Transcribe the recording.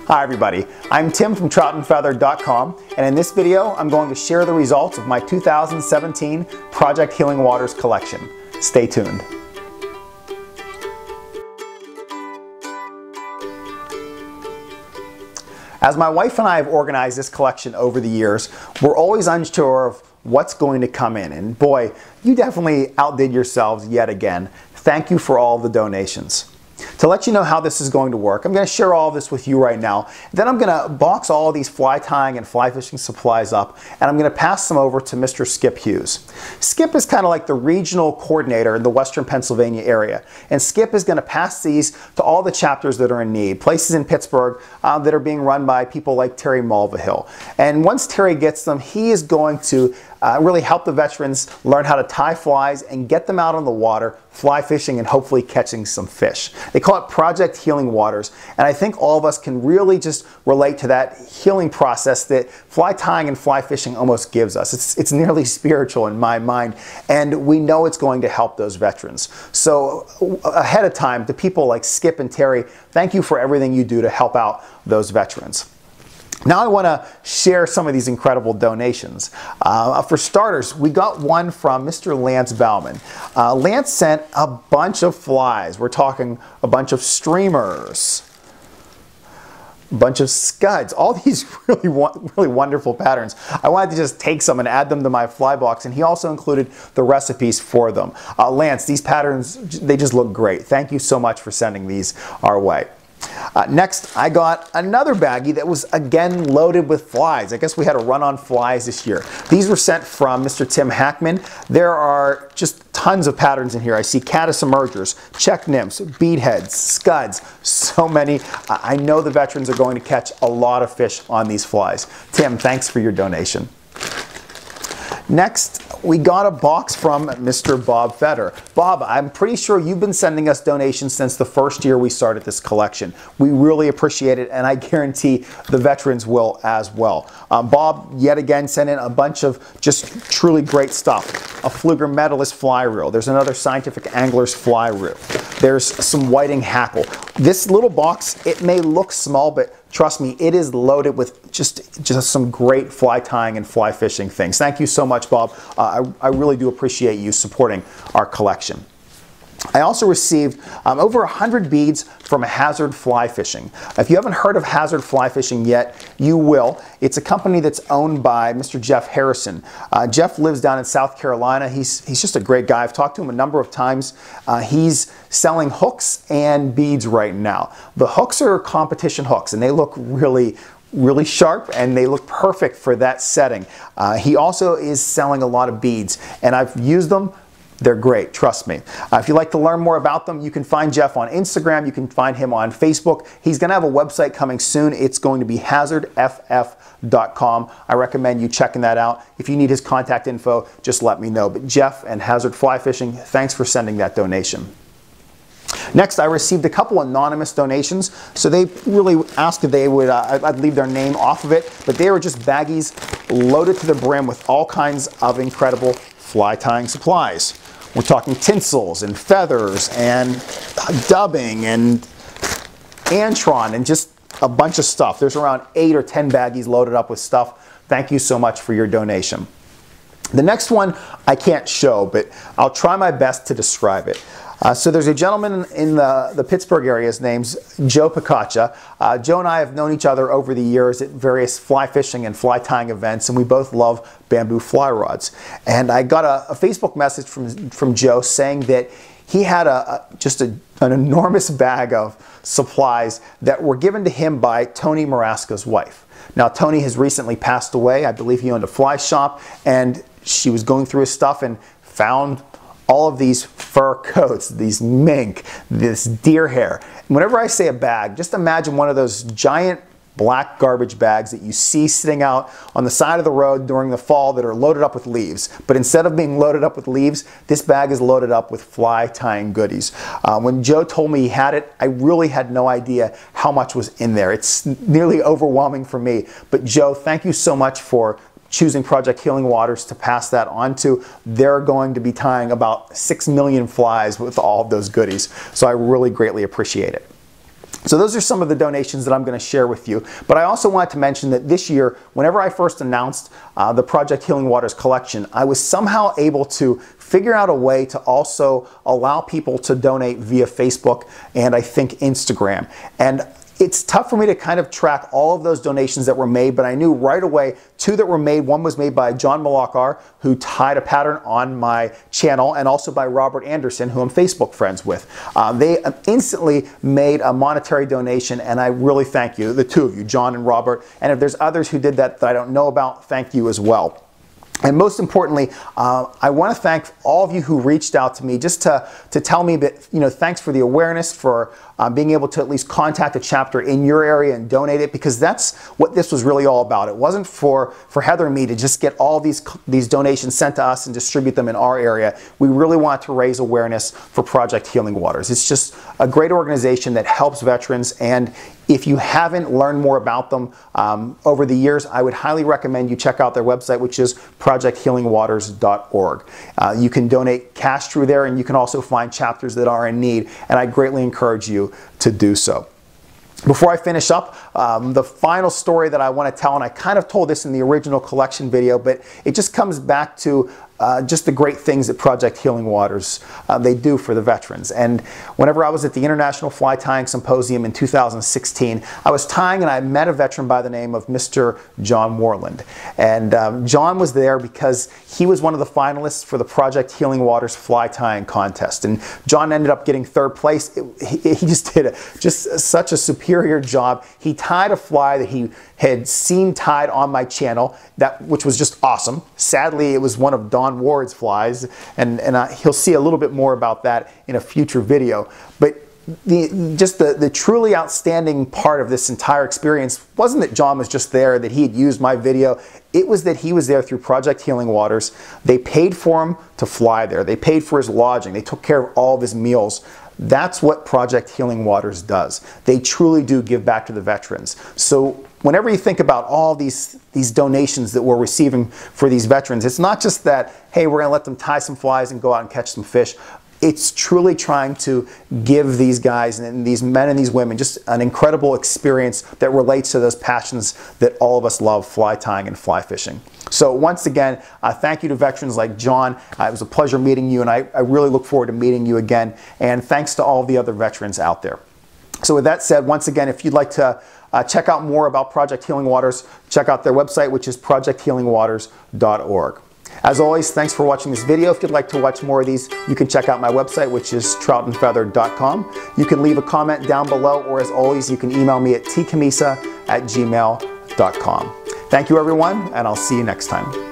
Hi everybody, I'm Tim from troutandfeather.com, and in this video I'm going to share the results of my 2017 Project Healing Waters collection. Stay tuned. As my wife and I have organized this collection over the years, we're always unsure of what's going to come in, and boy, you definitely outdid yourselves yet again. Thank you for all the donations. To let you know how this is going to work, I'm going to share all of this with you right now. Then I'm going to box all of these fly tying and fly fishing supplies up, and I'm going to pass them over to Mr. Skip Hughes. Skip is kind of like the regional coordinator in the Western Pennsylvania area, and Skip is going to pass these to all the chapters that are in need, places in Pittsburgh that are being run by people like Terry Mulvihill. And once Terry gets them, he is going to really help the veterans learn how to tie flies and get them out on the water, fly fishing, and hopefully catching some fish. They call it Project Healing Waters, and I think all of us can really just relate to that healing process that fly tying and fly fishing almost gives us. It's nearly spiritual in my mind, and we know it's going to help those veterans. So ahead of time, to people like Skip and Terry, thank you for everything you do to help out those veterans. Now I want to share some of these incredible donations. For starters, we got one from Mr. Lance Bowman. Lance sent a bunch of flies. We're talking a bunch of streamers, a bunch of scuds, all these really wonderful patterns. I wanted to just take some and add them to my fly box, and he also included the recipes for them. Lance, these patterns, they just look great. Thank you so much for sending these our way. Next, I got another baggie that was again loaded with flies. I guess we had a run on flies this year. These were sent from Mr. Tim Hackman. There are just tons of patterns in here. I see caddis emergers, check nymphs, beadheads, scuds, so many. I know the veterans are going to catch a lot of fish on these flies. Tim, thanks for your donation. Next, we got a box from Mr. Bob Fetter. Bob, I'm pretty sure you've been sending us donations since the first year we started this collection. We really appreciate it, and I guarantee the veterans will as well. Bob, yet again, sent in a bunch of just truly great stuff. A Fluger Medalist fly reel. There's another Scientific Angler's fly reel. There's some whiting hackle. This little box, it may look small, but trust me, it is loaded with just some great fly tying and fly fishing things. Thank you so much, Bob. I really do appreciate you supporting our collection. I also received over 100 beads from Hazard Fly Fishing. If you haven't heard of Hazard Fly Fishing yet, you will. It's a company that's owned by Mr. Jeff Harrison. Jeff lives down in South Carolina. He's just a great guy. I've talked to him a number of times. He's selling hooks and beads right now. The hooks are competition hooks, and they look really sharp, and they look perfect for that setting. He also is selling a lot of beads, and I've used them. They're great, trust me. If you'd like to learn more about them, you can find Jeff on Instagram. You can find him on Facebook. He's going to have a website coming soon. It's going to be hazardff.com. I recommend you checking that out. If you need his contact info, just let me know. But Jeff and Hazard Fly Fishing, thanks for sending that donation. Next, I received a couple anonymous donations. So they really asked if they would, I'd leave their name off of it, but they were just baggies loaded to the brim with all kinds of incredible fly tying supplies. We're talking tinsels and feathers and dubbing and antron and just a bunch of stuff. There's around 8 or 10 baggies loaded up with stuff. Thank you so much for your donation. The next one I can't show, but I'll try my best to describe it. So there's a gentleman in the Pittsburgh area. His name's Joe Pacacha. Joe and I have known each other over the years at various fly fishing and fly tying events, and we both love bamboo fly rods. And I got a Facebook message from Joe saying that he had an enormous bag of supplies that were given to him by Tony Marasco's wife. Now, Tony has recently passed away. I believe he owned a fly shop, and she was going through his stuff and found all of these fur coats, these mink, this deer hair. And whenever I say a bag, just imagine one of those giant black garbage bags that you see sitting out on the side of the road during the fall that are loaded up with leaves. But instead of being loaded up with leaves, this bag is loaded up with fly tying goodies. When Joe told me he had it, I really had no idea how much was in there. It's nearly overwhelming for me. But Joe, thank you so much for choosing Project Healing Waters to pass that on to. They're going to be tying about 6 million flies with all of those goodies. So I really greatly appreciate it. So those are some of the donations that I'm going to share with you. But I also wanted to mention that this year, whenever I first announced the Project Healing Waters collection, I was somehow able to figure out a way to also allow people to donate via Facebook and I think Instagram. And it's tough for me to kind of track all of those donations that were made, but I knew right away 2 that were made. One was made by John Mlakar, who tied a pattern on my channel, and also by Robert Andersson, who I'm Facebook friends with. They instantly made a monetary donation, and I really thank you, the 2 of you, John and Robert. And if there's others who did that I don't know about, thank you as well. And most importantly, I want to thank all of you who reached out to me just to tell me that, you know, thanks for the awareness, for being able to at least contact a chapter in your area and donate it, because that's what this was really all about. It wasn't for Heather and me to just get all these donations sent to us and distribute them in our area. We really want to raise awareness for Project Healing Waters. It's just a great organization that helps veterans, and if you haven't learned more about them over the years, I would highly recommend you check out their website, which is projecthealingwaters.org. You can donate cash through there, and you can also find chapters that are in need, and I greatly encourage you to do so. Before I finish up, the final story that I want to tell, and I kind of told this in the original collection video, but it just comes back to just the great things that Project Healing Waters they do for the veterans. And whenever I was at the International Fly Tying Symposium in 2016, I was tying and I met a veteran by the name of Mr. John Warland. And John was there because he was one of the finalists for the Project Healing Waters fly tying contest. And John ended up getting 3rd place. He just did such a superior job. He tied a fly that he had seen tied on my channel, which was just awesome. Sadly, it was one of Don Ward's flies, and he'll see a little bit more about that in a future video. But the truly outstanding part of this entire experience wasn't that John was just there, that he had used my video. It was that he was there through Project Healing Waters. They paid for him to fly there. They paid for his lodging. They took care of all of his meals. That's what Project Healing Waters does. They truly do give back to the veterans. So whenever you think about all these donations that we're receiving for these veterans, it's not just that, hey, we're going to let them tie some flies and go out and catch some fish. It's truly trying to give these guys and these men and these women just an incredible experience that relates to those passions that all of us love, fly tying and fly fishing. So once again, thank you to veterans like John. It was a pleasure meeting you, and I really look forward to meeting you again. And thanks to all of the other veterans out there. So with that said, once again, if you'd like to check out more about Project Healing Waters, check out their website, which is projecthealingwaters.org. As always, thanks for watching this video. If you'd like to watch more of these, you can check out my website, which is troutandfeather.com. You can leave a comment down below, or as always, you can email me at tcammisa@gmail.com. Thank you, everyone, and I'll see you next time.